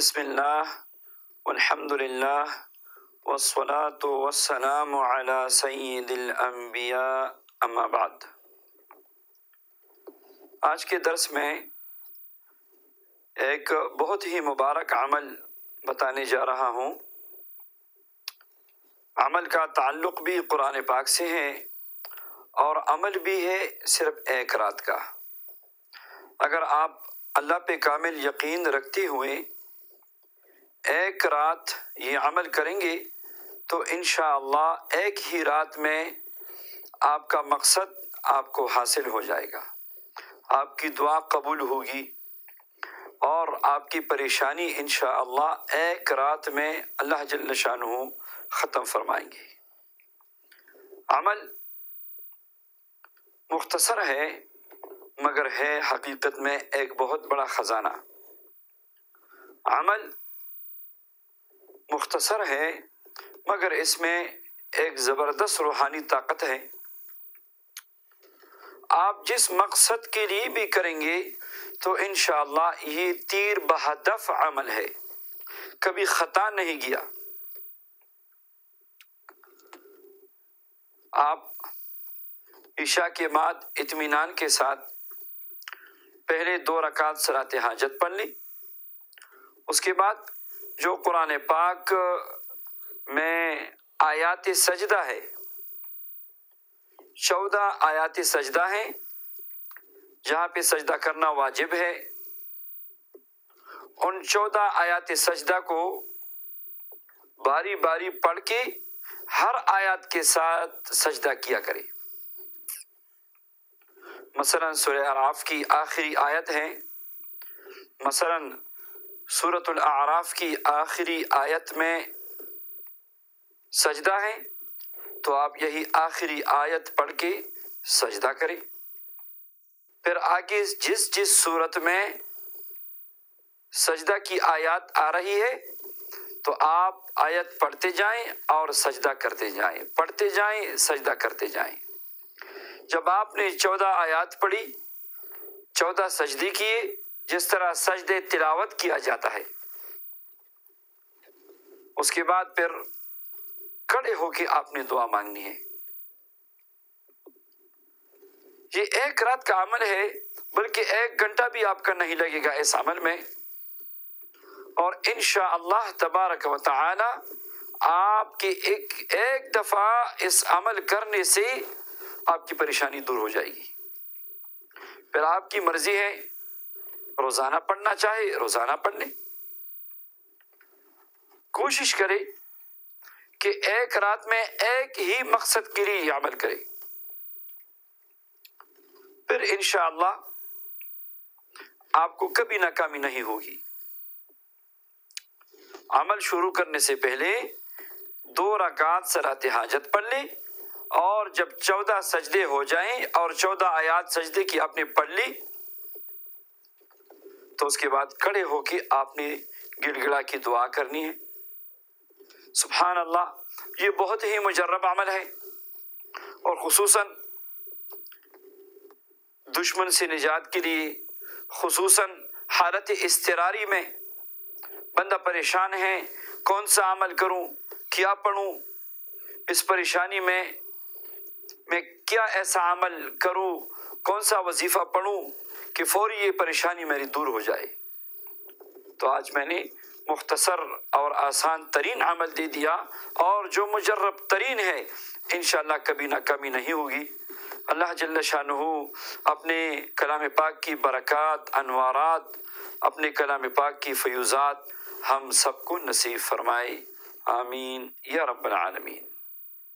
بسم اللہ والحمد للہ والصلاة والسلام علی سید الانبیاء اما بعد۔ آج کے درس میں ایک بہت ہی مبارک عمل بتانے جا رہا ہوں۔ عمل کا تعلق بھی قرآن پاک سے ہے اور عمل بھی ہے صرف ایک رات کا۔ اگر آپ اللہ پہ کامل یقین رکھتے ہوئے ایک رات یہ عمل کریں گے تو انشاءاللہ ایک ہی رات میں آپ کا مقصد آپ کو حاصل ہو جائے گا، آپ کی دعا قبول ہوگی اور آپ کی پریشانی انشاءاللہ ایک رات میں اللہ جل شانہ ختم فرمائیں گے۔ عمل مختصر ہے مگر ہے حقیقت میں ایک بہت بڑا خزانہ۔ عمل مختصر ہے مگر اس میں ایک زبردست روحانی طاقت ہے۔ آپ جس مقصد کے لیے بھی کریں گے تو انشاءاللہ یہ تیر بہدف عمل ہے، کبھی خطا نہیں گیا۔ آپ عشاء کے بعد اطمینان کے ساتھ پہلے 2 رکعت صلاۃ حاجت پڑھ لی، اس کے بعد جو قرآن پاک میں آیات سجدہ ہے، 14 آیات سجدہ ہیں جہاں پہ سجدہ کرنا واجب ہے، ان 14 آیات سجدہ کو باری باری پڑھ کے ہر آیات کے ساتھ سجدہ کیا کرے۔ مثلا سورہ اعراف کی آخری آیت ہے، مثلا سورۃ الاعراف کی آخری آیت میں سجدہ ہے تو آپ یہی آخری آیت پڑھ کے سجدہ کریں۔ پھر آگے جس صورت میں سجدہ کی آیات آ رہی ہے تو آپ آیت پڑھتے جائیں اور سجدہ کرتے جائیں، پڑھتے جائیں سجدہ کرتے جائیں۔ جب آپ نے 14 آیات پڑھی، 14 سجدے کیے، جس طرح سجدے تلاوت کیا جاتا ہے، اس کے بعد پھر کھڑے ہو کے آپ نے دعا مانگنی ہے۔ یہ ایک رات کا عمل ہے بلکہ 1 گھنٹہ بھی آپ کا نہیں لگے گا اس عمل میں، اور انشاءاللہ تبارک و تعالی آپ کی ایک دفعہ اس عمل کرنے سے آپ کی پریشانی دور ہو جائے گی۔ پھر آپ کی مرضی ہے، روزانہ پڑھنا چاہے روزانہ پڑھ لیں۔ کوشش کرے کہ ایک رات میں ایک ہی مقصد کے لیے یہ عمل کرے، پھر انشاءاللہ آپ کو کبھی ناکامی نہیں ہوگی۔ عمل شروع کرنے سے پہلے 2 رکعت صلاۃ حاجت پڑھ لیں، اور جب 14 سجدے ہو جائیں اور 14 آیات سجدے کی آپ نے پڑھ لی تو اس کے بعد کھڑے ہو کے آپ نے گڑ گڑا کی دعا کرنی ہے۔ سبحان اللہ، یہ بہت ہی مجرب عمل ہے، اور خصوصاً دشمن سے نجات کے لیے، خصوصاً حالت اضطراری میں بندہ پریشان ہے، کون سا عمل کروں، کیا پڑھوں، اس پریشانی میں کیا ایسا عمل کروں، کون سا وظیفہ پڑھوں کہ فوری یہ پریشانی میری دور ہو جائے۔ تو آج میں نے مختصر اور آسان ترین عمل دے دیا، اور جو مجرب ترین ہے انشاءاللہ کبھی ناکامی نہیں ہوگی۔ اللہ جل شانہ اپنے کلام پاک کی برکات، انوارات، اپنے کلام پاک کی فیوزات ہم سب کو نصیب فرمائے، آمین یا رب العالمین۔